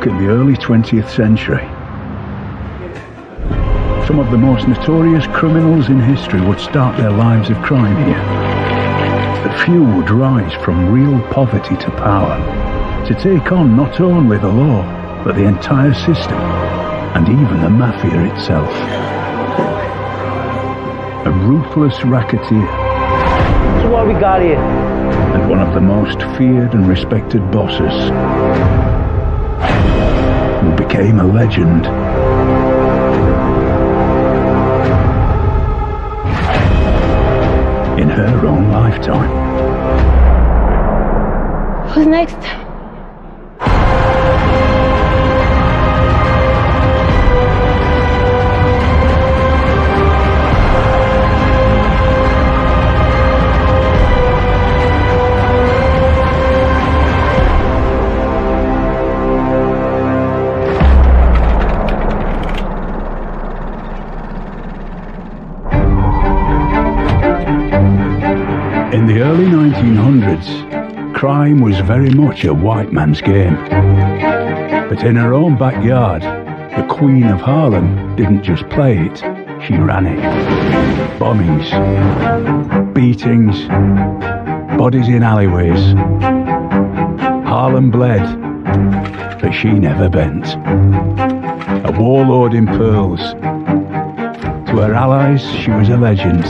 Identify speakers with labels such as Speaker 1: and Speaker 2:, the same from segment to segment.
Speaker 1: York in the early 20th century. Some of the most notorious criminals in history would start their lives of crime here. But few would rise from real poverty to power, to take on not only the law, but the entire system, and even the mafia itself. A ruthless racketeer.
Speaker 2: So what we got here?
Speaker 1: And one of the most feared and respected bosses, who became a legend. In her own lifetime.
Speaker 3: Who's next?
Speaker 1: In the early 1900s, crime was very much a white man's game. But in her own backyard, the Queen of Harlem didn't just play it, she ran it. Bombings, beatings, bodies in alleyways. Harlem bled, but she never bent. A warlord in pearls. To her allies, she was a legend.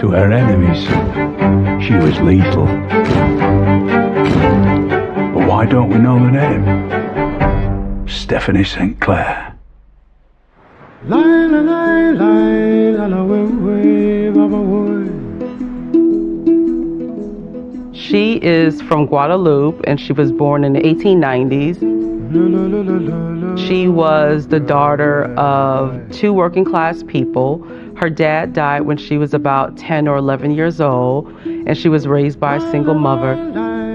Speaker 1: To her enemies, she was lethal. But why don't we know the name? Stephanie St. Clair.
Speaker 4: She is from Guadeloupe, and she was born in the 1890s. She was the daughter of two working class people. Her dad died when she was about 10 or 11 years old, and she was raised by a single mother.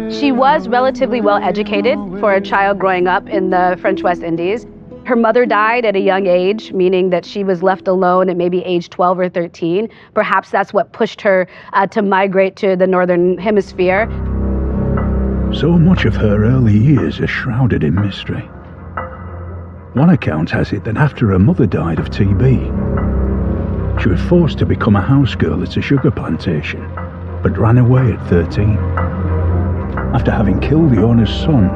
Speaker 5: She was relatively well educated for a child growing up in the French West Indies. Her mother died at a young age, meaning that she was left alone at maybe age 12 or 13. Perhaps that's what pushed her to migrate to the Northern Hemisphere.
Speaker 1: So much of her early years are shrouded in mystery. One account has it that after her mother died of TB, she was forced to become a house girl at a sugar plantation, but ran away at 13. After having killed the owner's son,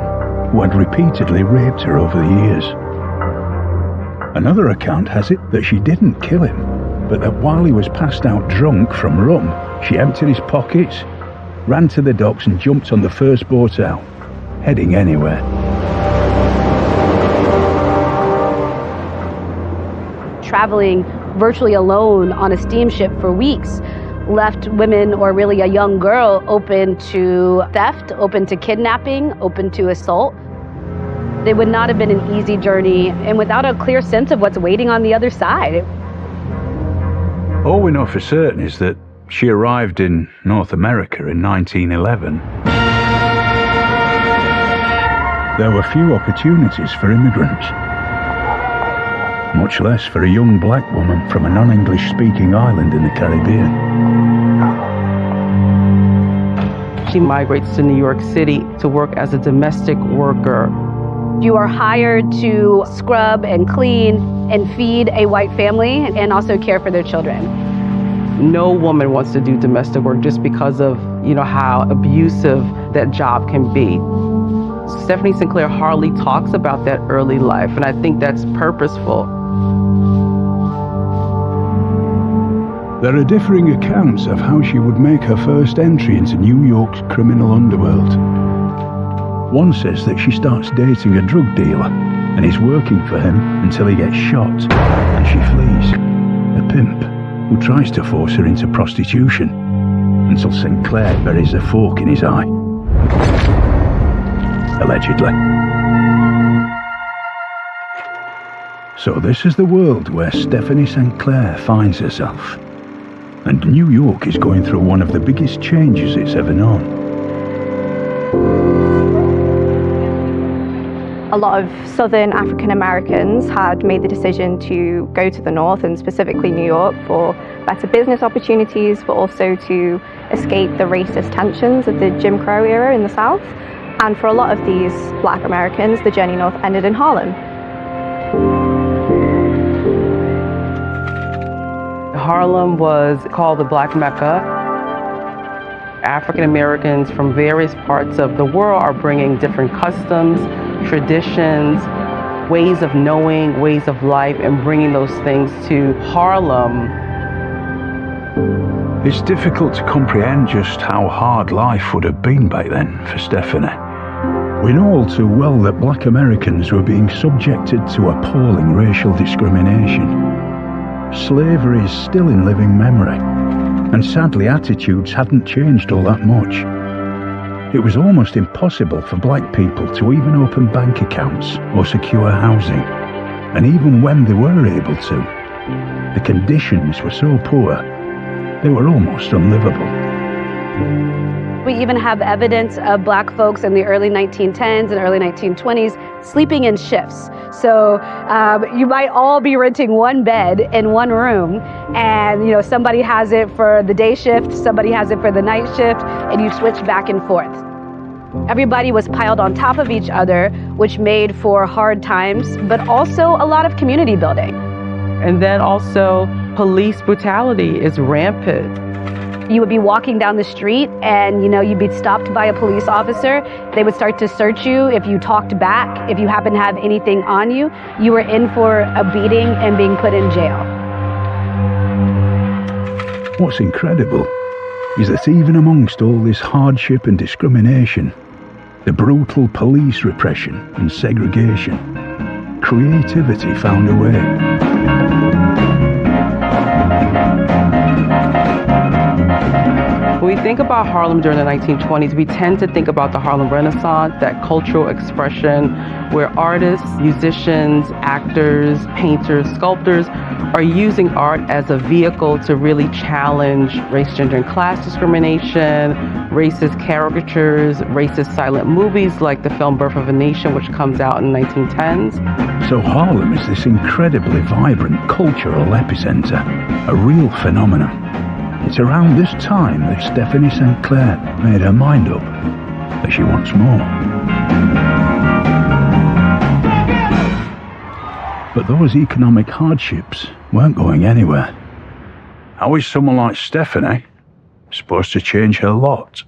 Speaker 1: who had repeatedly raped her over the years. Another account has it that she didn't kill him, but that while he was passed out drunk from rum, she emptied his pockets, ran to the docks and jumped on the first boat out, heading anywhere.
Speaker 5: Traveling virtually alone on a steamship for weeks left women, or really a young girl, open to theft, open to kidnapping, open to assault. It would not have been an easy journey, and without a clear sense of what's waiting on the other side.
Speaker 1: All we know for certain is that she arrived in North America in 1911. There were few opportunities for immigrants, much less for a young black woman from a non-English speaking island in the Caribbean.
Speaker 4: She migrates to New York City to work as a domestic worker.
Speaker 5: You are hired to scrub and clean and feed a white family and also care for their children.
Speaker 4: No woman wants to do domestic work just because of, how abusive that job can be. Stephanie St. Clair hardly talks about that early life, and I think that's purposeful.
Speaker 1: There are differing accounts of how she would make her first entry into New York's criminal underworld. One says that she starts dating a drug dealer and is working for him until he gets shot and she flees. A pimp who tries to force her into prostitution until St. Clair buries a fork in his eye. Allegedly. So this is the world where Stephanie St. Clair finds herself. And New York is going through one of the biggest changes it's ever known.
Speaker 3: A lot of Southern African Americans had made the decision to go to the North, and specifically New York, for better business opportunities, but also to escape the racist tensions of the Jim Crow era in the South. And for a lot of these Black Americans, the journey north ended in Harlem.
Speaker 4: Harlem was called the Black Mecca. African Americans from various parts of the world are bringing different customs, traditions, ways of knowing, ways of life, and bringing those things to Harlem.
Speaker 1: It's difficult to comprehend just how hard life would have been back then for Stephanie. We know all too well that Black Americans were being subjected to appalling racial discrimination. Slavery is still in living memory, and sadly attitudes hadn't changed all that much. It was almost impossible for Black people to even open bank accounts or secure housing, and even when they were able to, the conditions were so poor, they were almost unlivable.
Speaker 5: We even have evidence of Black folks in the early 1910s and early 1920s sleeping in shifts. So you might all be renting one bed in one room, and somebody has it for the day shift, somebody has it for the night shift, and you switch back and forth. Everybody was piled on top of each other, which made for hard times, but also a lot of community building.
Speaker 4: And then also police brutality is rampant.
Speaker 5: You would be walking down the street and, you'd be stopped by a police officer. They would start to search you. If you talked back, if you happened to have anything on you, you were in for a beating and being put in jail.
Speaker 1: What's incredible is that even amongst all this hardship and discrimination, the brutal police repression and segregation, creativity found a way.
Speaker 4: When we think about Harlem during the 1920s, we tend to think about the Harlem Renaissance, that cultural expression where artists, musicians, actors, painters, sculptors are using art as a vehicle to really challenge race, gender, and class discrimination, racist caricatures, racist silent movies like the film Birth of a Nation, which comes out in the 1910s.
Speaker 1: So Harlem is this incredibly vibrant cultural epicenter, a real phenomenon. It's around this time that Stephanie St. Clair made her mind up that she wants more. But those economic hardships weren't going anywhere. How is someone like Stephanie supposed to change her lot?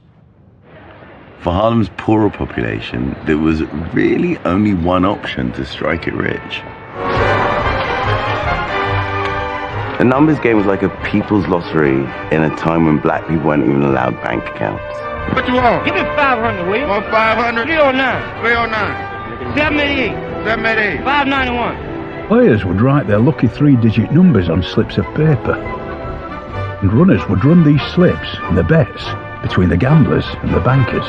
Speaker 6: For Harlem's poorer population, there was really only one option to strike it rich. The numbers game was like a people's lottery in a time when Black people weren't even allowed bank accounts.
Speaker 2: What you want? Give me 500, will you?
Speaker 7: Want 500?
Speaker 2: 309.
Speaker 7: 309.
Speaker 2: 788.
Speaker 7: 788.
Speaker 2: 591.
Speaker 1: Players would write their lucky three-digit numbers on slips of paper, and runners would run these slips and the bets between the gamblers and the bankers.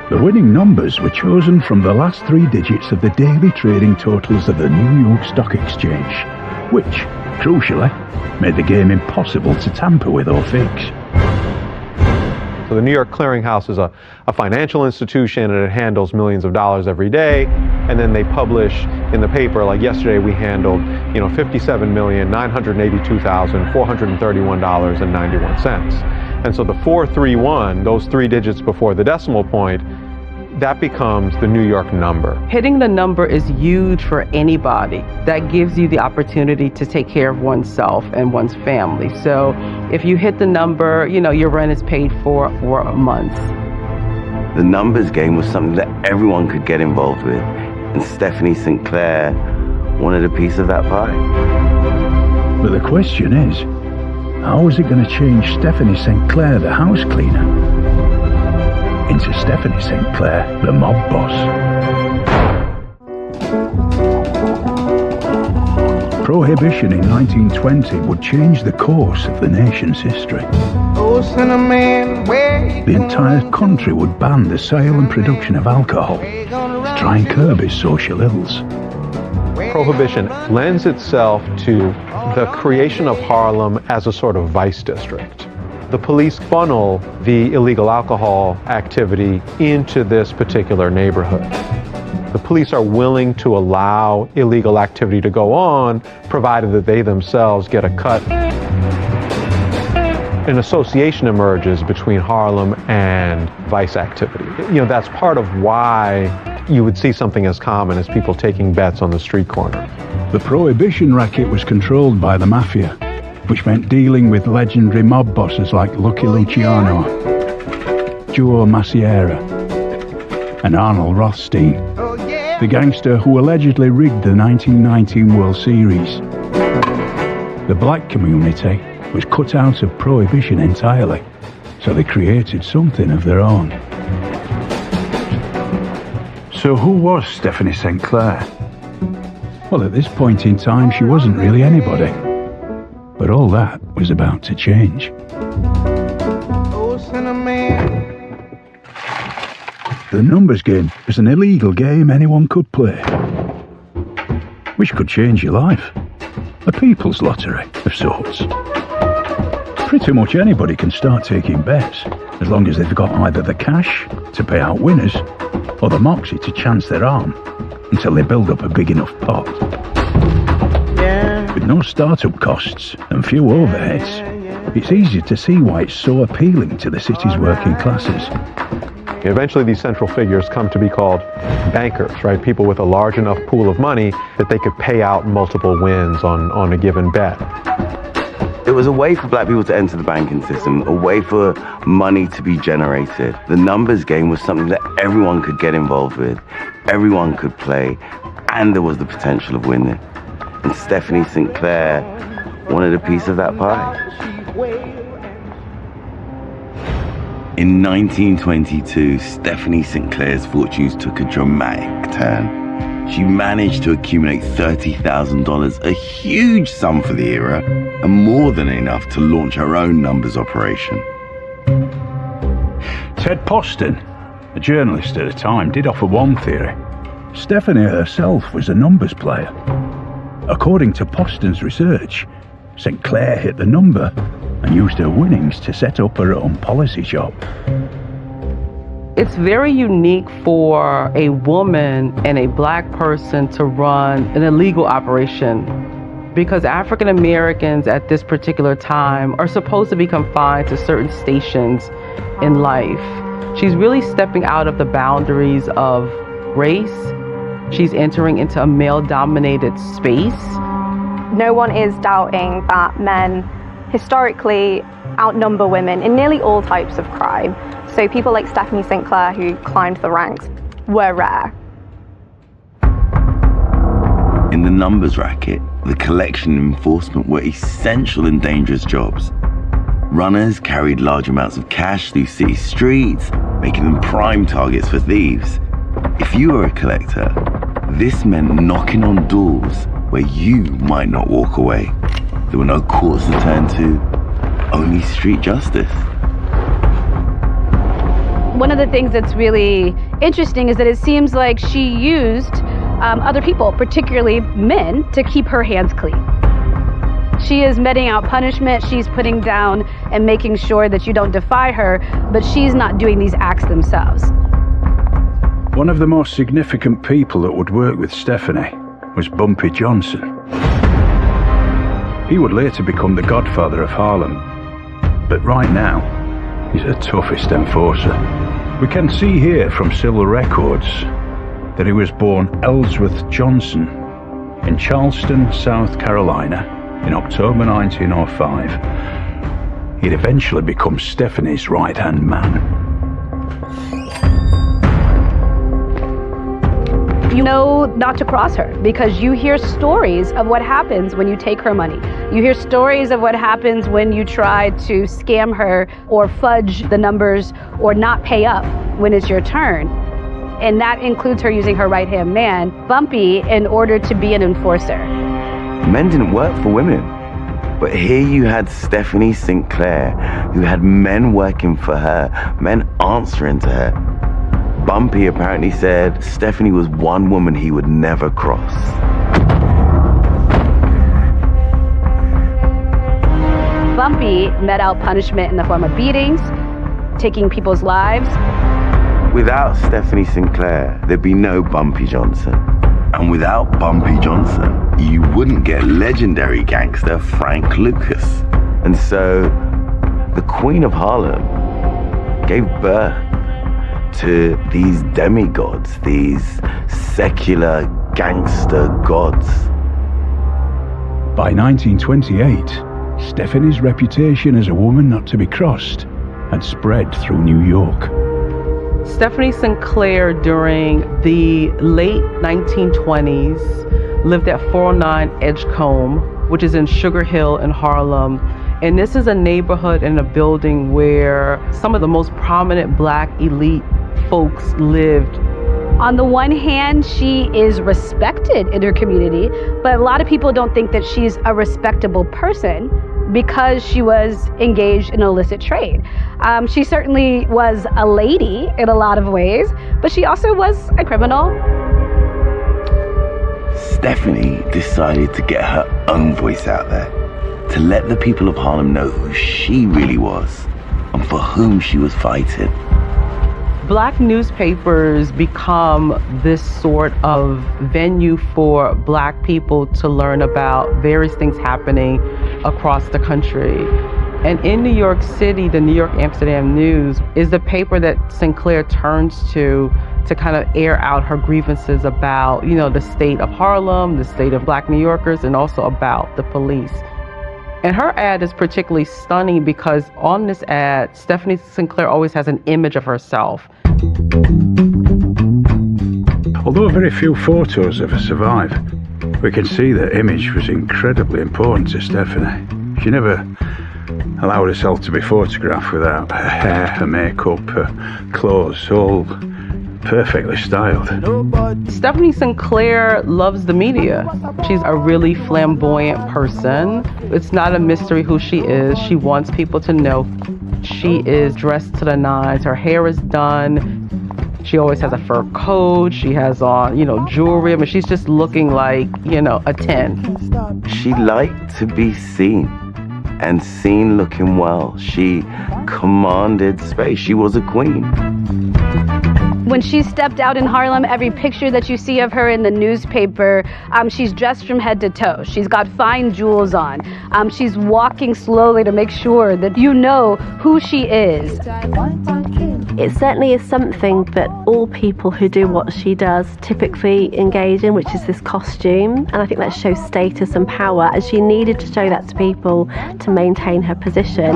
Speaker 1: The winning numbers were chosen from the last three digits of the daily trading totals of the New York Stock Exchange, which, crucially, made the game impossible to tamper with or fix.
Speaker 8: So the New York Clearinghouse is a financial institution, and it handles millions of dollars every day. And then they publish in the paper, like yesterday we handled, $57,982,431.91. And so the 431, those three digits before the decimal point, that becomes the New York number.
Speaker 4: Hitting the number is huge for anybody. That gives you the opportunity to take care of oneself and one's family. So if you hit the number, your rent is paid for a month.
Speaker 6: The numbers game was something that everyone could get involved with, and Stephanie St. Clair wanted a piece of that pie.
Speaker 1: But the question is, how is it going to change Stephanie St. Clair, the house cleaner, into Stephanie St. Clair, the mob boss? Prohibition in 1920 would change the course of the nation's history. The entire country would ban the sale and production of alcohol to try and curb its social ills.
Speaker 8: Prohibition lends itself to the creation of Harlem as a sort of vice district. The police funnel the illegal alcohol activity into this particular neighborhood. The police are willing to allow illegal activity to go on, provided that they themselves get a cut. an association emerges between Harlem and vice activity. That's part of why you would see something as common as people taking bets on the street corner.
Speaker 1: The Prohibition racket was controlled by the Mafia, which meant dealing with legendary mob bosses like Lucky Luciano, Joe Massiera, and Arnold Rothstein, the gangster who allegedly rigged the 1919 World Series. The black community was cut out of Prohibition entirely, so they created something of their own. So who was Stephanie St. Clair? Well, at this point in time, she wasn't really anybody. But all that was about to change. The numbers game was an illegal game anyone could play, which could change your life. A people's lottery of sorts. Pretty much anybody can start taking bets, as long as they've got either the cash to pay out winners, or the moxie to chance their arm until they build up a big enough pot. With no startup costs and few overheads, it's easy to see why it's so appealing to the city's working classes.
Speaker 8: Eventually, these central figures come to be called bankers, right? People with a large enough pool of money that they could pay out multiple wins on a given bet.
Speaker 6: It was a way for black people to enter the banking system, a way for money to be generated. The numbers game was something that everyone could get involved with, everyone could play, and there was the potential of winning. And Stephanie St. Clair wanted a piece of that pie. In 1922, Stephanie St. Clair's fortunes took a dramatic turn. She managed to accumulate $30,000, a huge sum for the era, and more than enough to launch her own numbers operation.
Speaker 1: Ted Poston, a journalist at the time, did offer one theory. Stephanie herself was a numbers player. According to Poston's research, St. Clair hit the number and used her winnings to set up her own policy shop.
Speaker 4: It's very unique for a woman and a black person to run an illegal operation because African Americans at this particular time are supposed to be confined to certain stations in life. She's really stepping out of the boundaries of race. She's entering into a male-dominated space.
Speaker 3: No one is doubting that men historically outnumber women in nearly all types of crime. So people like Stephanie St. Clair, who climbed the ranks, were rare.
Speaker 6: In the numbers racket, the collection and enforcement were essential and dangerous jobs. Runners carried large amounts of cash through city streets, making them prime targets for thieves. If you were a collector, this meant knocking on doors where you might not walk away. There were no courts to turn to, only street justice.
Speaker 5: One of the things that's really interesting is that it seems like she used other people, particularly men, to keep her hands clean. She is meting out punishment, she's putting down and making sure that you don't defy her, but she's not doing these acts themselves.
Speaker 1: One of the most significant people that would work with Stephanie was Bumpy Johnson. He would later become the godfather of Harlem, but right now, he's the toughest enforcer. We can see here from civil records that he was born Ellsworth Johnson in Charleston, South Carolina in October 1905. He'd eventually become Stephanie's right-hand man.
Speaker 5: You know not to cross her because you hear stories of what happens when you take her money. You hear stories of what happens when you try to scam her or fudge the numbers or not pay up when it's your turn. And that includes her using her right-hand man, Bumpy, in order to be an enforcer.
Speaker 6: Men didn't work for women. But here you had Stephanie St. Clair, who had men working for her, men answering to her. Bumpy apparently said Stephanie was one woman he would never cross.
Speaker 5: Bumpy met out punishment in the form of beatings, taking people's lives.
Speaker 6: Without Stephanie St. Clair, there'd be no Bumpy Johnson. And without Bumpy Johnson, you wouldn't get legendary gangster Frank Lucas. And so, the Queen of Harlem gave birth to these demigods, these secular gangster gods.
Speaker 1: By 1928, Stephanie's reputation as a woman not to be crossed had spread through New York.
Speaker 4: Stephanie Sinclair, during the late 1920s, lived at 409 Edgecombe, which is in Sugar Hill in Harlem. And this is a neighborhood and a building where some of the most prominent Black elite folks lived.
Speaker 5: On the one hand, she is respected in her community, but a lot of people don't think that she's a respectable person because she was engaged in illicit trade. She certainly was a lady in a lot of ways, but she also was a criminal.
Speaker 6: Stephanie decided to get her own voice out there, to let the people of Harlem know who she really was and for whom she was fighting.
Speaker 4: Black newspapers become this sort of venue for Black people to learn about various things happening across the country. And in New York City, the New York Amsterdam News is the paper that Sinclair turns to kind of air out her grievances about, the state of Harlem, the state of Black New Yorkers, and also about the police. And her ad is particularly stunning because on this ad, Stephanie Sinclair always has an image of herself.
Speaker 1: Although very few photos of her survive, we can see that image was incredibly important to Stephanie. She never allowed herself to be photographed without her hair, her makeup, her clothes, all perfectly styled.
Speaker 4: Stephanie Sinclair loves the media. She's a really flamboyant person. It's not a mystery who she is. She wants people to know. She is dressed to the nines. Her hair is done. She always has a fur coat. She has on, jewelry. I mean, she's just looking like, a 10.
Speaker 6: She liked to be seen and seen looking well. She commanded space. She was a queen.
Speaker 5: When she stepped out in Harlem, every picture that you see of her in the newspaper, she's dressed from head to toe. She's got fine jewels on. She's walking slowly to make sure that you know who she is.
Speaker 9: It certainly is something that all people who do what she does typically engage in, which is this costume. And I think that shows status and power, and she needed to show that to people to maintain her position.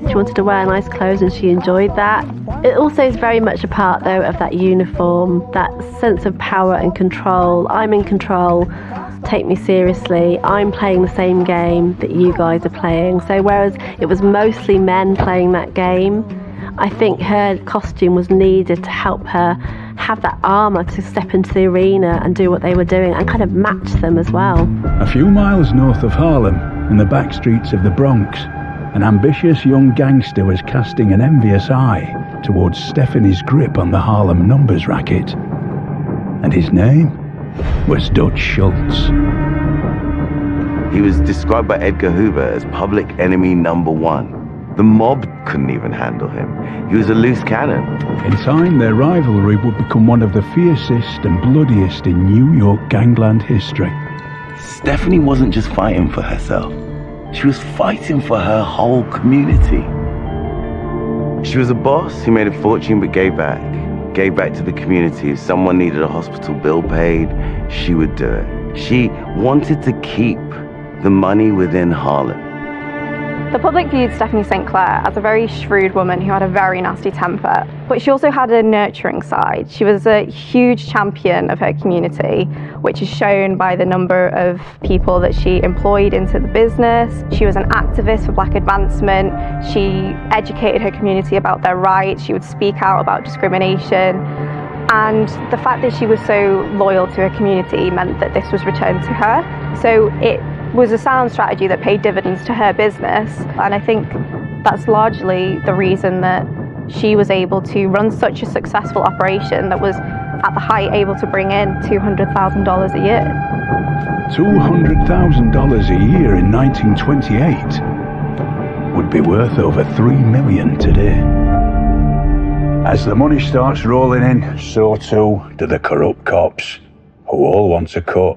Speaker 9: She wanted to wear nice clothes and she enjoyed that. It also is very much a part, though, of that uniform, that sense of power and control. I'm in control. Take me seriously. I'm playing the same game that you guys are playing. So whereas it was mostly men playing that game, I think her costume was needed to help her have that armor to step into the arena and do what they were doing and kind of match them as well.
Speaker 1: A few miles north of Harlem, in the back streets of the Bronx, an ambitious young gangster was casting an envious eye towards Stephanie's grip on the Harlem numbers racket. And his name was Dutch Schultz.
Speaker 6: He was described by Edgar Hoover as public enemy number one. The mob couldn't even handle him. He was a loose cannon.
Speaker 1: In time, their rivalry would become one of the fiercest and bloodiest in New York gangland history.
Speaker 6: Stephanie wasn't just fighting for herself. She was fighting for her whole community. She was a boss who made a fortune but gave back. Gave back to the community. If someone needed a hospital bill paid, she would do it. She wanted to keep the money within Harlem.
Speaker 3: The public viewed Stephanie Sinclair as a very shrewd woman who had a very nasty temper, but she also had a nurturing side. She was a huge champion of her community, which is shown by the number of people that she employed into the business. She was an activist for Black advancement. She educated her community about their rights. She would speak out about discrimination. And the fact that she was so loyal to her community meant that this was returned to her. So it was a sound strategy that paid dividends to her business, and I think that's largely the reason that she was able to run such a successful operation that was at the height able to bring in $200,000 a year.
Speaker 1: $200,000 a year in 1928 would be worth over $3 million today. As the money starts rolling in, so too do the corrupt cops, who all want a cut.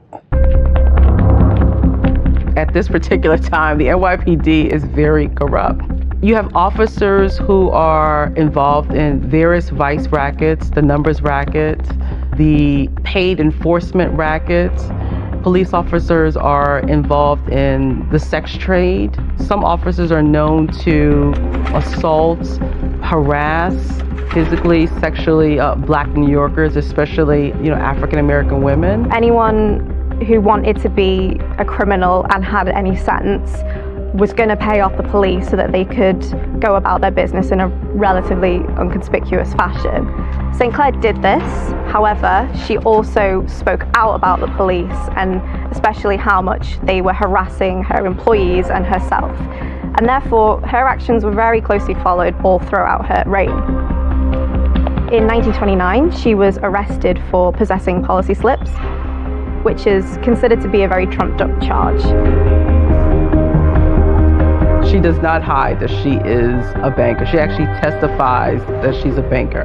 Speaker 4: At this particular time, the NYPD is very corrupt. You have officers who are involved in various vice rackets, the numbers rackets, the paid enforcement rackets. Police officers are involved in the sex trade. Some officers are known to assault, harass, physically, sexually Black New Yorkers, especially, African American women.
Speaker 3: Anyone who wanted to be a criminal and had any sentence was going to pay off the police so that they could go about their business in a relatively inconspicuous fashion. St. Clair did this, however, she also spoke out about the police and especially how much they were harassing her employees and herself. And therefore, her actions were very closely followed all throughout her reign. In 1929, she was arrested for possessing policy slips, which is considered to be a very trumped-up charge.
Speaker 4: She does not hide that she is a banker. She actually testifies that she's a banker.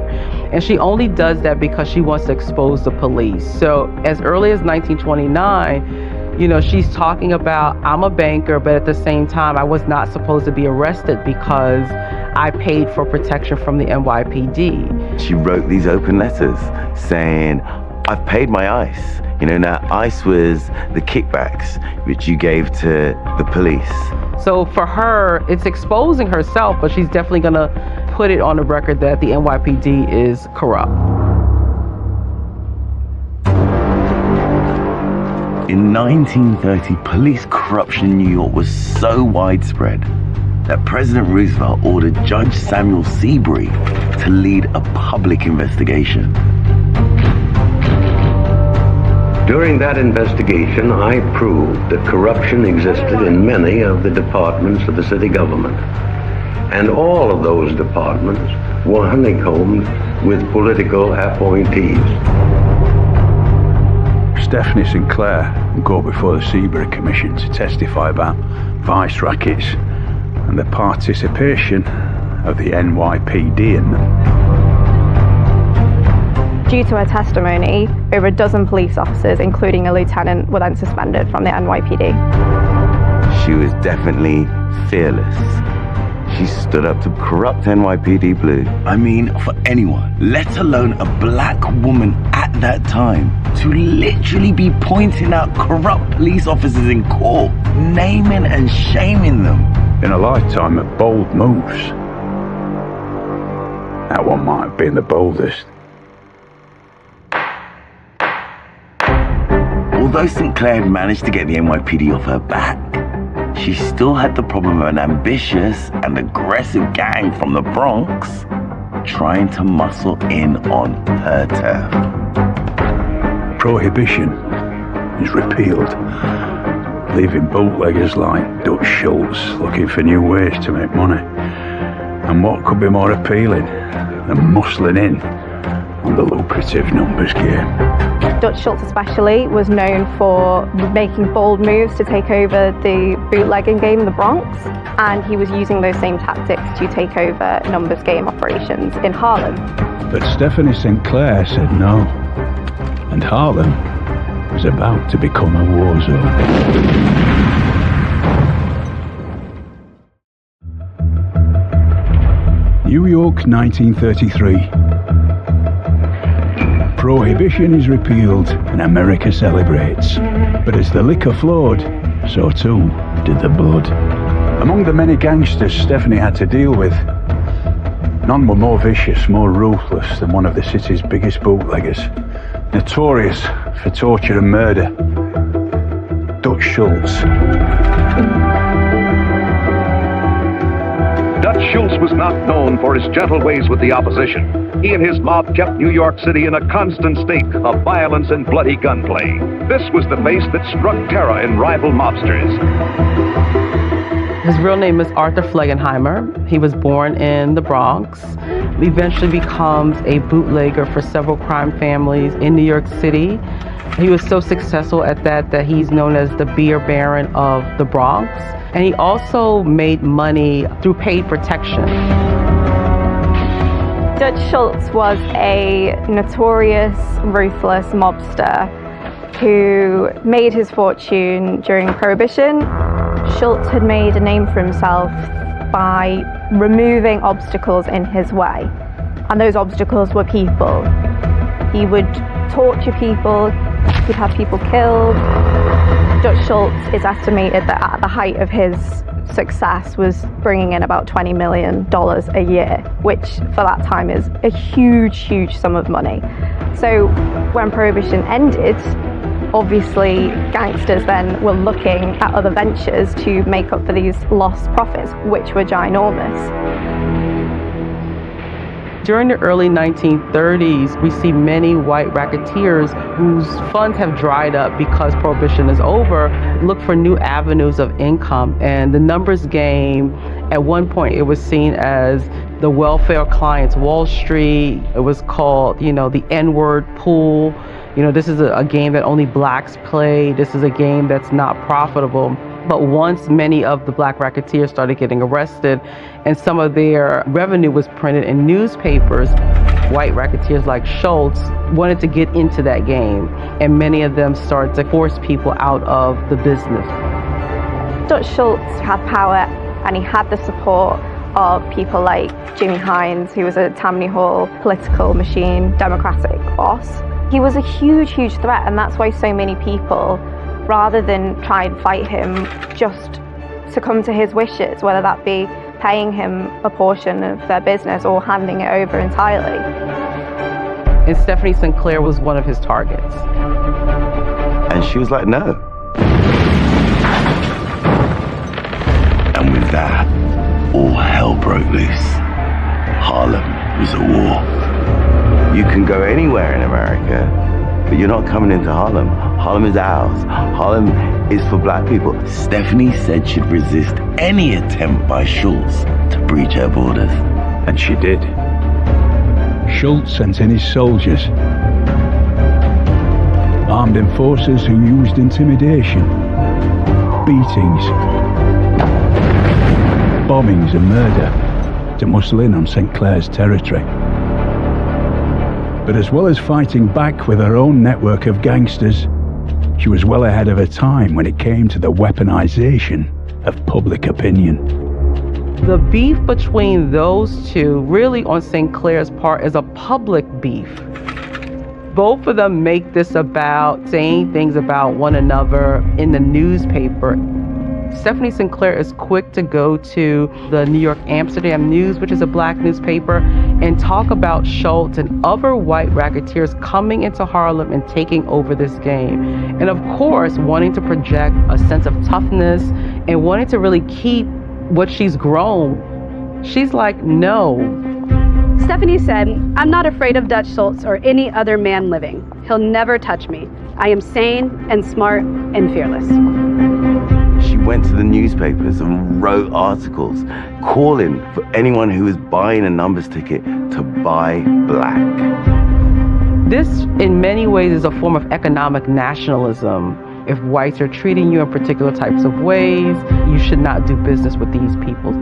Speaker 4: And she only does that because she wants to expose the police. So as early as 1929, she's talking about, I'm a banker, but at the same time, I was not supposed to be arrested because I paid for protection from the NYPD.
Speaker 6: She wrote these open letters saying, I've paid my ICE. Now ICE was the kickbacks which you gave to the police.
Speaker 4: So for her, it's exposing herself, but she's definitely gonna put it on the record that the NYPD is corrupt.
Speaker 6: In 1930, police corruption in New York was so widespread that President Roosevelt ordered Judge Samuel Seabury to lead a public investigation.
Speaker 10: During that investigation, I proved that corruption existed in many of the departments of the city government. And all of those departments were honeycombed with political appointees.
Speaker 1: Stephanie St. Clair will go before the Seabury Commission to testify about vice rackets and the participation of the NYPD in them.
Speaker 3: Due to her testimony, over a dozen police officers, including a lieutenant, were then suspended from the NYPD.
Speaker 6: She was definitely fearless. She stood up to corrupt NYPD Blue. I mean, for anyone, let alone a Black woman at that time, to literally be pointing out corrupt police officers in court, naming and shaming them.
Speaker 1: In a lifetime of bold moves, that one might have been the boldest.
Speaker 6: Although St. Clair had managed to get the NYPD off her back, she still had the problem of an ambitious and aggressive gang from the Bronx trying to muscle in on her turf.
Speaker 1: Prohibition is repealed, leaving bootleggers like Dutch Schultz looking for new ways to make money. And what could be more appealing than muscling in on the lucrative numbers game?
Speaker 3: Dutch Schultz especially was known for making bold moves to take over the bootlegging game in the Bronx, and he was using those same tactics to take over numbers game operations in Harlem.
Speaker 1: But Stephanie St. Clair said no, and Harlem was about to become a war zone. New York, 1933. Prohibition is repealed and America celebrates. But as the liquor flowed, so too did the blood. Among the many gangsters Stephanie had to deal with, none were more vicious, more ruthless than one of the city's biggest bootleggers, notorious for torture and murder, Dutch Schultz.
Speaker 11: Dutch Schultz was not known for his gentle ways with the opposition. He and his mob kept New York City in a constant state of violence and bloody gunplay. This was the face that struck terror in rival mobsters.
Speaker 4: His real name is Arthur Flegenheimer. He was born in the Bronx. Eventually becomes a bootlegger for several crime families in New York City. He was so successful at that he's known as the beer baron of the Bronx. And he also made money through paid protection.
Speaker 3: Dutch Schultz was a notorious, ruthless mobster who made his fortune during Prohibition. Schultz had made a name for himself by removing obstacles in his way. And those obstacles were people. He would torture people, he'd have people killed. Dutch Schultz is estimated that at the height of his success was bringing in about $20 million a year, which for that time is a huge, huge sum of money. So when Prohibition ended, obviously gangsters then were looking at other ventures to make up for these lost profits, which were ginormous.
Speaker 4: During the early 1930s, we see many white racketeers whose funds have dried up because Prohibition is over, look for new avenues of income. And the numbers game, at one point it was seen as the welfare clients Wall Street. It was called, the N-word pool. This is a game that only blacks play. This is a game that's not profitable. But once many of the black racketeers started getting arrested and some of their revenue was printed in newspapers, white racketeers like Schultz wanted to get into that game, and many of them started to force people out of the business.
Speaker 3: Dutch Schultz had power, and he had the support of people like Jimmy Hines, who was a Tammany Hall political machine, Democratic boss. He was a huge, huge threat, and that's why so many people, rather than try and fight him, just succumb to his wishes, whether that be paying him a portion of their business or handing it over entirely.
Speaker 4: And Stephanie Sinclair was one of his targets.
Speaker 6: And she was like, no. And with that, all hell broke loose. Harlem was at war. You can go anywhere in America, but you're not coming into Harlem. Harlem is ours. Harlem is for black people. Stephanie said she'd resist any attempt by Schultz to breach her borders.
Speaker 1: And she did. Schultz sent in his soldiers, armed enforcers who used intimidation, beatings, bombings and murder to muscle in on St. Clair's territory. But as well as fighting back with her own network of gangsters, she was well ahead of her time when it came to the weaponization of public opinion.
Speaker 4: The beef between those two, really on St. Clair's part, is a public beef. Both of them make this about saying things about one another in the newspaper. Stephanie Sinclair is quick to go to the New York Amsterdam News, which is a black newspaper, and talk about Schultz and other white racketeers coming into Harlem and taking over this game. And of course, wanting to project a sense of toughness and wanting to really keep what she's grown. She's like, no.
Speaker 5: Stephanie said, "I'm not afraid of Dutch Schultz or any other man living. He'll never touch me. I am sane and smart and fearless."
Speaker 6: She went to the newspapers and wrote articles calling for anyone who was buying a numbers ticket to buy black.
Speaker 4: This, in many ways, is a form of economic nationalism. If whites are treating you in particular types of ways, you should not do business with these people.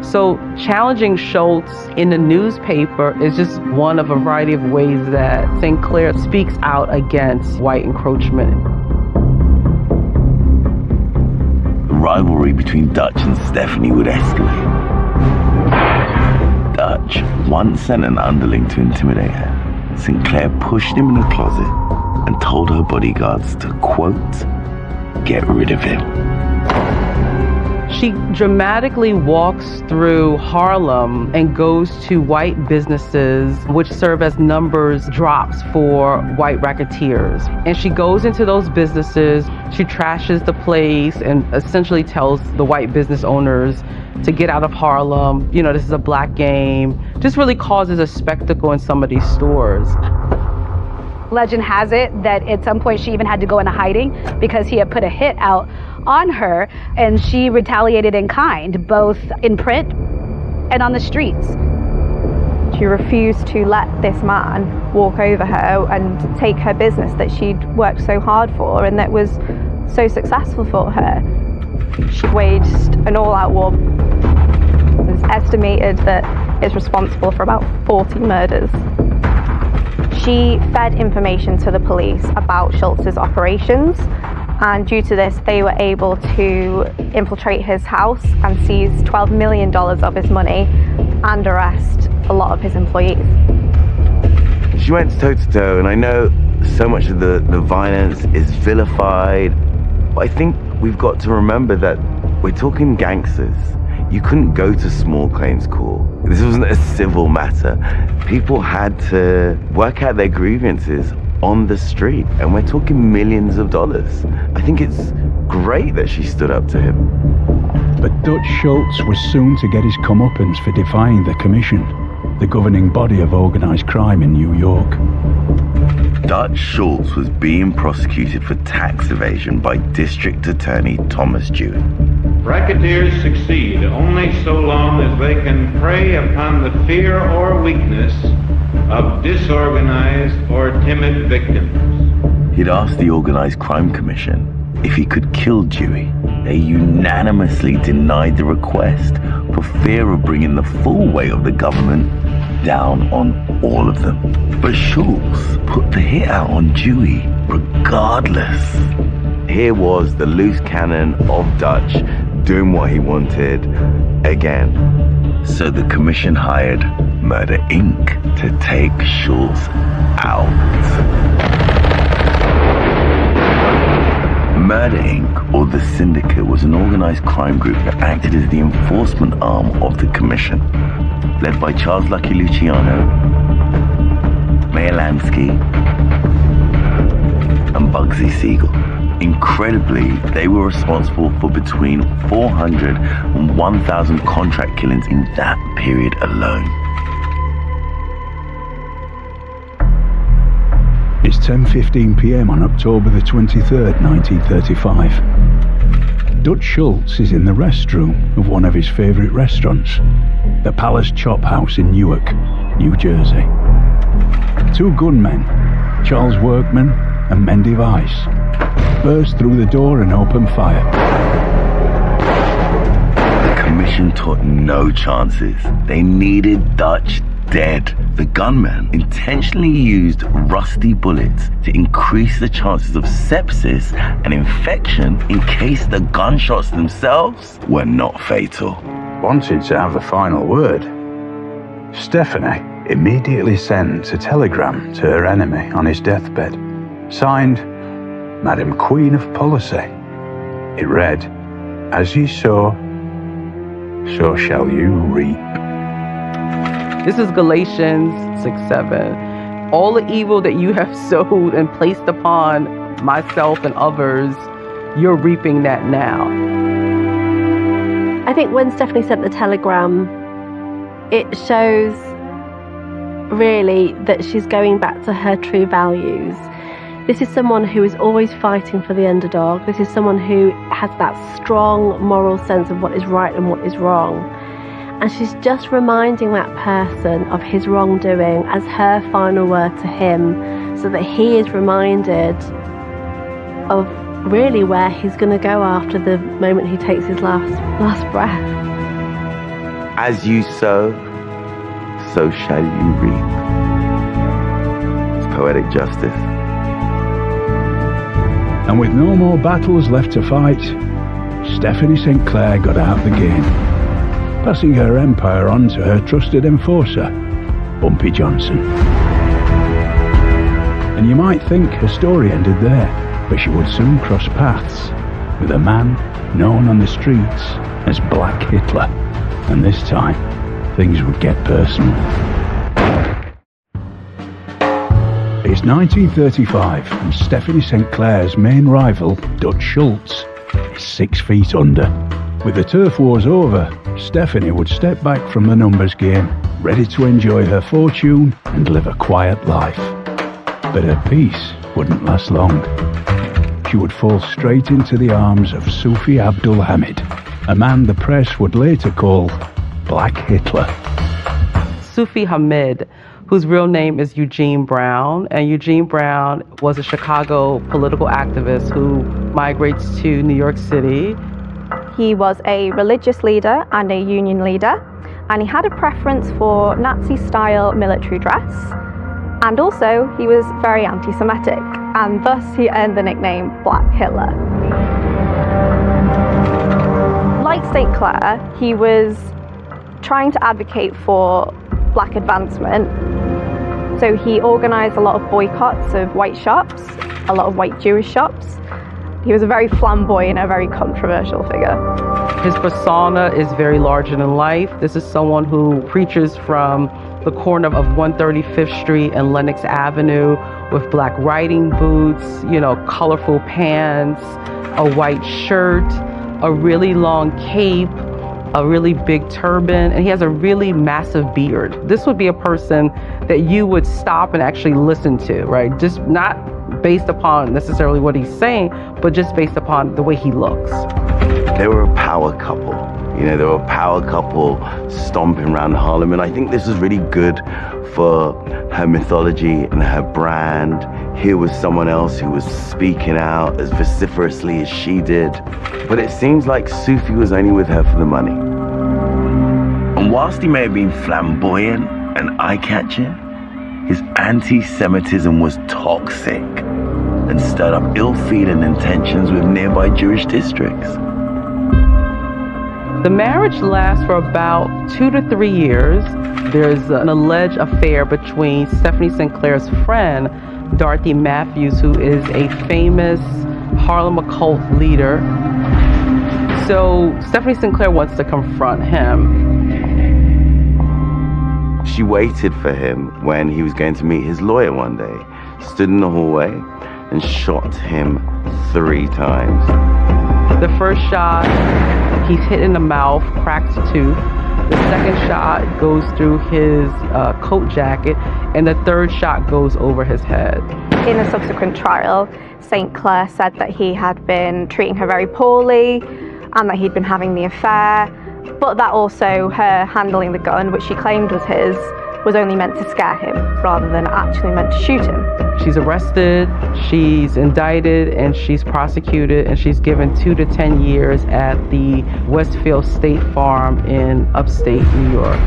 Speaker 4: So challenging Schultz in the newspaper is just one of a variety of ways that St. Clair speaks out against white encroachment.
Speaker 6: The rivalry between Dutch and Stephanie would escalate. Dutch once sent an underling to intimidate her. St. Clair pushed him in a closet and told her bodyguards to, quote, get rid of him.
Speaker 4: She dramatically walks through Harlem and goes to white businesses which serve as numbers drops for white racketeers. And she goes into those businesses, she trashes the place and essentially tells the white business owners to get out of Harlem. You know, this is a black game. Just really causes a spectacle in some of these stores.
Speaker 5: Legend has it that at some point she even had to go into hiding because he had put a hit out on her, and she retaliated in kind, both in print and on the streets.
Speaker 3: She refused to let this man walk over her and take her business that she'd worked so hard for and that was so successful for her. She waged an all-out war. It's estimated that it's responsible for about 40 murders. She fed information to the police about Schultz's operations, And due to this, they were able to infiltrate his house and seize $12 million of his money and arrest a lot of his employees.
Speaker 6: She went toe-to-toe, and I know so much of the violence is vilified, but I think we've got to remember that we're talking gangsters. You couldn't go to small claims court. This wasn't a civil matter. People had to work out their grievances on the street, and we're talking millions of dollars. I think it's great that she stood up to him.
Speaker 1: But Dutch Schultz was soon to get his comeuppance for defying the Commission, the governing body of organized crime in New York.
Speaker 6: Dutch Schultz was being prosecuted for tax evasion by District Attorney Thomas Dewey.
Speaker 7: Racketeers succeed only so long as they can prey upon the fear or weakness of disorganized or timid victims.
Speaker 6: He'd asked the Organized Crime Commission if he could kill Dewey. They unanimously denied the request for fear of bringing the full weight of the government down on all of them. But Schultz put the hit out on Dewey regardless. Here was the loose cannon of Dutch doing what he wanted again. So the commission hired Murder Inc. to take Schultz out. Murder Inc., or the Syndicate, was an organized crime group that acted as the enforcement arm of the commission, led by Charles Lucky Luciano, Mayor Lansky, and Bugsy Siegel. Incredibly, they were responsible for between 400 and 1,000 contract killings in that period alone.
Speaker 1: It's 10:15 p.m. on October the 23rd, 1935. Dutch Schultz is in the restroom of one of his favourite restaurants, the Palace Chop House in Newark, New Jersey. Two gunmen, Charles Workman and Mendy Weiss, burst through the door and opened fire.
Speaker 6: The commission took no chances. They needed Dutch dead. The gunmen intentionally used rusty bullets to increase the chances of sepsis and infection in case the gunshots themselves were not fatal.
Speaker 1: Wanted to have a final word. Stephanie immediately sent a telegram to her enemy on his deathbed, signed Madam Queen of Policy. It read, "As ye sow, so shall you reap."
Speaker 4: This is Galatians 6:7. All the evil that you have sowed and placed upon myself and others, you're reaping that now.
Speaker 9: I think when Stephanie sent the telegram, it shows really that she's going back to her true values. This is someone who is always fighting for the underdog. This is someone who has that strong moral sense of what is right and what is wrong. And she's just reminding that person of his wrongdoing as her final word to him, so that he is reminded of really where he's going to go after the moment he takes his last breath.
Speaker 6: As you sow, so shall you reap. It's poetic justice.
Speaker 1: And with no more battles left to fight, Stephanie St. Clair got out the game, passing her empire on to her trusted enforcer, Bumpy Johnson. And you might think her story ended there, but she would soon cross paths with a man known on the streets as Black Hitler. And this time, things would get personal. It's 1935, and Stephanie St. Clair's main rival, Dutch Schultz, is 6 feet under. With the turf wars over, Stephanie would step back from the numbers game, ready to enjoy her fortune and live a quiet life. But her peace wouldn't last long. She would fall straight into the arms of Sufi Abdul Hamid, a man the press would later call Black Hitler.
Speaker 4: Sufi Hamid, whose real name is Eugene Brown, and Eugene Brown was a Chicago political activist who migrates to New York City.
Speaker 3: He was a religious leader and a union leader, and he had a preference for Nazi-style military dress, and also he was very anti-Semitic. and thus he earned the nickname Black Hitler. Like St. Clair, he was trying to advocate for black advancement. So he organised a lot of boycotts of white shops, a lot of white Jewish shops. He was a very flamboyant, a very controversial figure.
Speaker 4: His persona is very larger than life. This is someone who preaches from the corner of 135th Street and Lenox Avenue with black riding boots, colorful pants, a white shirt, a really long cape, a really big turban, and he has a really massive beard. This would be a person that you would stop and actually listen to, right? Just not based upon necessarily what he's saying, but just based upon the way he looks.
Speaker 6: They were a power couple. They were a power couple stomping around Harlem, and I think this was really good for her mythology and her brand. Here was someone else who was speaking out as vociferously as she did. But it seems like Sufi was only with her for the money. And whilst he may have been flamboyant and eye-catching, his anti-Semitism was toxic and stirred up ill-feeling intentions with nearby Jewish districts.
Speaker 4: The marriage lasts for about 2 to 3 years. There's an alleged affair between Stephanie St. Clair's friend, Dorothy Matthews, who is a famous Harlem occult leader. So Stephanie St. Clair wants to confront him.
Speaker 6: She waited for him when he was going to meet his lawyer one day, stood in the hallway and shot him 3 times.
Speaker 4: The first shot, he's hit in the mouth, cracks a tooth. The second shot goes through his coat jacket, and the third shot goes over his head.
Speaker 3: In a subsequent trial, St. Clair said that he had been treating her very poorly and that he'd been having the affair, but that also her handling the gun, which she claimed was his, was only meant to scare him rather than actually meant to shoot him.
Speaker 4: She's arrested, she's indicted, and she's prosecuted, and she's given 2 to 10 years at the Westfield State Farm in upstate New York.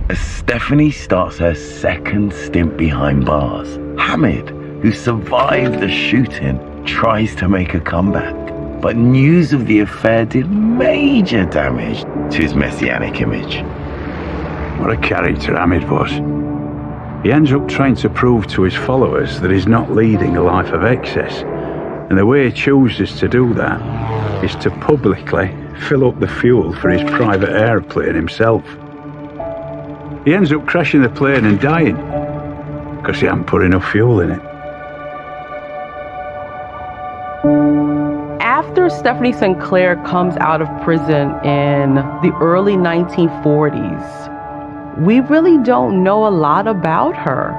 Speaker 6: As Stephanie starts her second stint behind bars, Hamid, who survived the shooting, tries to make a comeback. But news of the affair did major damage to his messianic image.
Speaker 1: What a character Hamid was. He ends up trying to prove to his followers that he's not leading a life of excess, and the way he chooses to do that is to publicly fill up the fuel for his private airplane himself. He ends up crashing the plane and dying because he hadn't put enough fuel in it.
Speaker 4: After Stephanie St. Clair comes out of prison in the early 1940s, we really don't know a lot about her.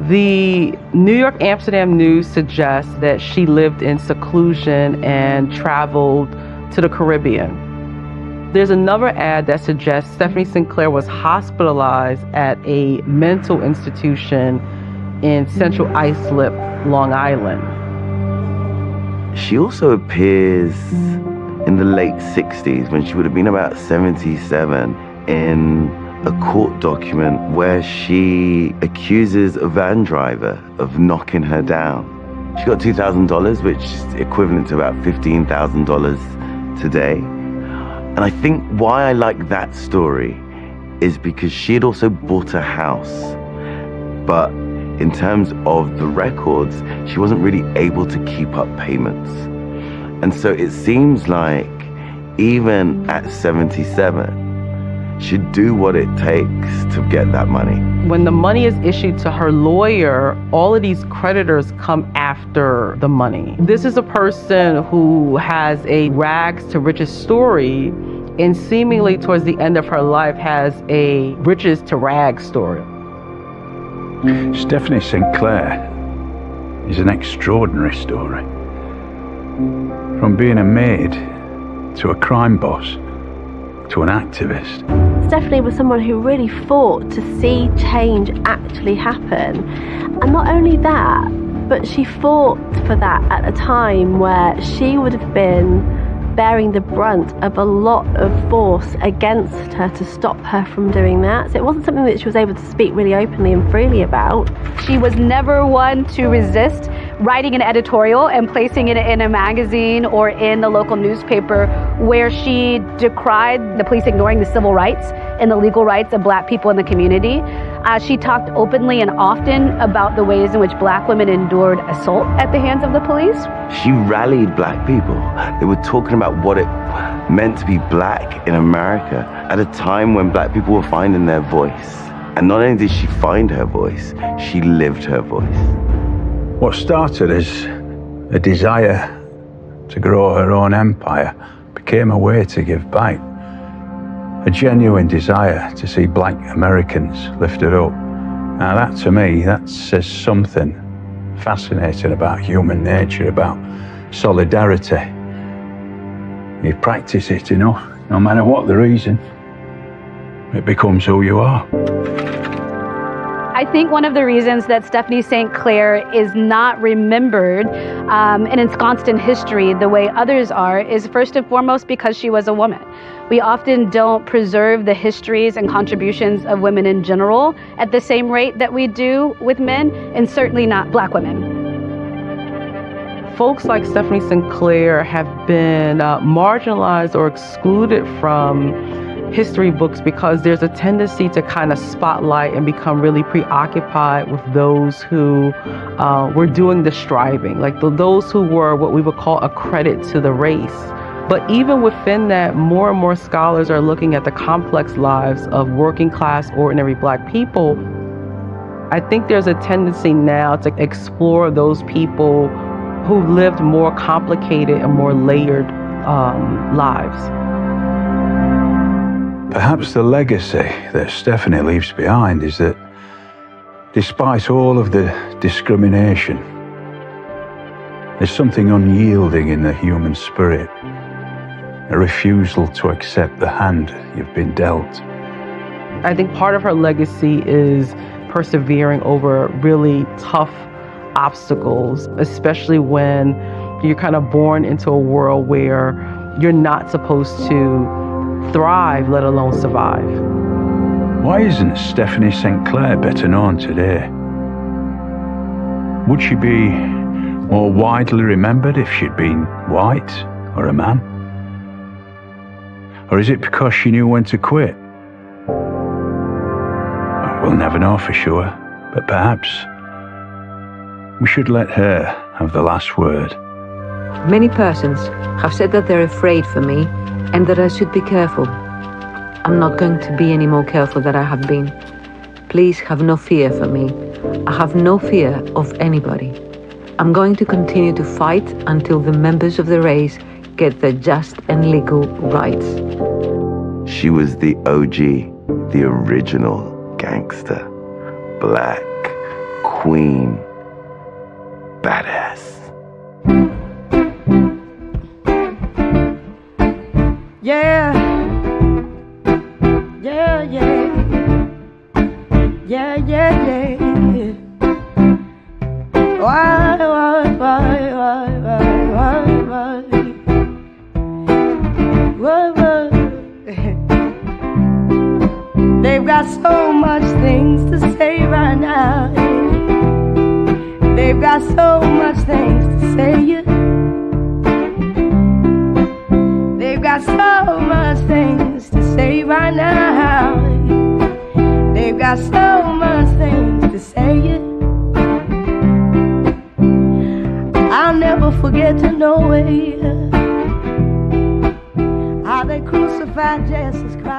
Speaker 4: The New York Amsterdam News suggests that she lived in seclusion and traveled to the Caribbean. There's another ad that suggests Stephanie St. Clair was hospitalized at a mental institution in Central Islip, Long Island.
Speaker 6: She also appears in the late 60s, when she would have been about 77, in a court document where she accuses a van driver of knocking her down. She got $2,000, which is equivalent to about $15,000 today. And I think why I like that story is because she had also bought a house, but in terms of the records, she wasn't really able to keep up payments. And so it seems like even at 77, she'd do what it takes to get that money.
Speaker 4: When the money is issued to her lawyer, all of these creditors come after the money. This is a person who has a rags to riches story, and seemingly towards the end of her life has a riches to rags story.
Speaker 1: Stephanie St. Clair is an extraordinary story. From being a maid to a crime boss to an activist.
Speaker 9: Stephanie was someone who really fought to see change actually happen. And not only that, but she fought for that at a time where she would have been bearing the brunt of a lot of force against her to stop her from doing that. So it wasn't something that she was able to speak really openly and freely about.
Speaker 5: She was never one to resist writing an editorial and placing it in a magazine or in the local newspaper where she decried the police ignoring the civil rights and the legal rights of Black people in the community. She talked openly and often about the ways in which Black women endured assault at the hands of the police.
Speaker 6: She rallied Black people. They were talking about what it meant to be Black in America at a time when Black people were finding their voice. And not only did she find her voice, she lived her voice.
Speaker 1: What started as a desire to grow her own empire became a way to give back. A genuine desire to see Black Americans lifted up. Now that, to me, that says something fascinating about human nature, about solidarity. You practice it enough, no matter what the reason, it becomes who you are.
Speaker 5: I think one of the reasons that Stephanie St. Clair is not remembered and ensconced in history the way others are is first and foremost because she was a woman. We often don't preserve the histories and contributions of women in general at the same rate that we do with men, and certainly not Black women.
Speaker 4: Folks like Stephanie St. Clair have been marginalized or excluded from history books because there's a tendency to kind of spotlight and become really preoccupied with those who were doing the striving, like those who were what we would call a credit to the race. But even within that, more and more scholars are looking at the complex lives of working class, ordinary Black people. I think there's a tendency now to explore those people who lived more complicated and more layered lives.
Speaker 1: Perhaps the legacy that Stephanie leaves behind is that despite all of the discrimination, there's something unyielding in the human spirit, a refusal to accept the hand you've been dealt.
Speaker 4: I think part of her legacy is persevering over really tough obstacles, especially when you're kind of born into a world where you're not supposed to thrive, let alone survive.
Speaker 1: Why isn't Stephanie St. Clair better known today? Would she be more widely remembered if she'd been white or a man? Or is it because she knew when to quit? We'll never know for sure, but perhaps we should let her have the last word.
Speaker 12: Many persons have said that they're afraid for me and that I should be careful. I'm not going to be any more careful than I have been. Please have no fear for me. I have no fear of anybody. I'm going to continue to fight until the members of the race get their just and legal rights.
Speaker 6: She was the OG, the original gangster, Black queen, badass.
Speaker 13: Yeah, yeah, yeah, yeah, yeah, yeah. Why? They've got so much things to say right now. They've got so much things to say. They've got so much things to say right now. They've got so much things to say. I'll never forget to know how they crucified Jesus Christ.